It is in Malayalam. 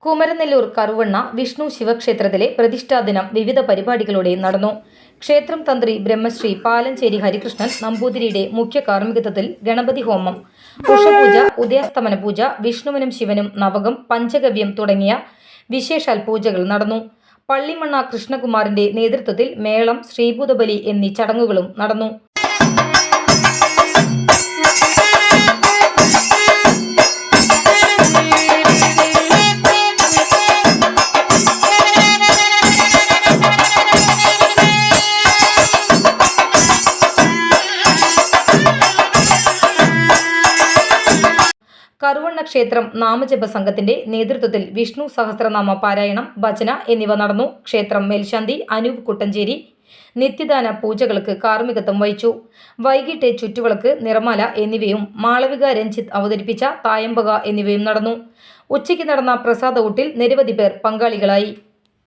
കുമരനെല്ലൂർ കറുവണ്ണ വിഷ്ണു ശിവക്ഷേത്രത്തിലെ പ്രതിഷ്ഠാദിനം വിവിധ പരിപാടികളോടെ നടന്നു. ക്ഷേത്രം തന്ത്രി ബ്രഹ്മശ്രീ പാലഞ്ചേരി ഹരികൃഷ്ണൻ നമ്പൂതിരിയുടെ മുഖ്യ കാർമ്മികത്വത്തിൽ ഗണപതി ഹോമം, ഉഷപൂജ, ഉദയാസ്തമന പൂജ, വിഷ്ണുവിനും ശിവനും നവകം, പഞ്ചഗവ്യം തുടങ്ങിയ വിശേഷാൽ പൂജകൾ നടന്നു. പള്ളിമണ്ണ കൃഷ്ണകുമാറിന്റെ നേതൃത്വത്തിൽ മേളം, ശ്രീഭൂതബലി എന്നീ ചടങ്ങുകളും നടന്നു. കറുവണ്ണ ക്ഷേത്രം നാമജപ സംഘത്തിന്റെ നേതൃത്വത്തിൽ വിഷ്ണു സഹസ്രനാമ പാരായണം, ഭജന എന്നിവ നടന്നു. ക്ഷേത്രം മേൽശാന്തി അനൂപ് കുട്ടഞ്ചേരി നിത്യദാന പൂജകൾക്ക് കാർമ്മികത്വം വഹിച്ചു. വൈകിട്ട് ചുറ്റുവിളക്ക്, നിറമാല എന്നിവയും മാളവിക രഞ്ജിത്ത് അവതരിപ്പിച്ച തായമ്പക എന്നിവയും നടന്നു. ഉച്ചയ്ക്ക് നടന്ന പ്രസാദ ഊട്ടിൽ നിരവധി പേർ പങ്കാളികളായി.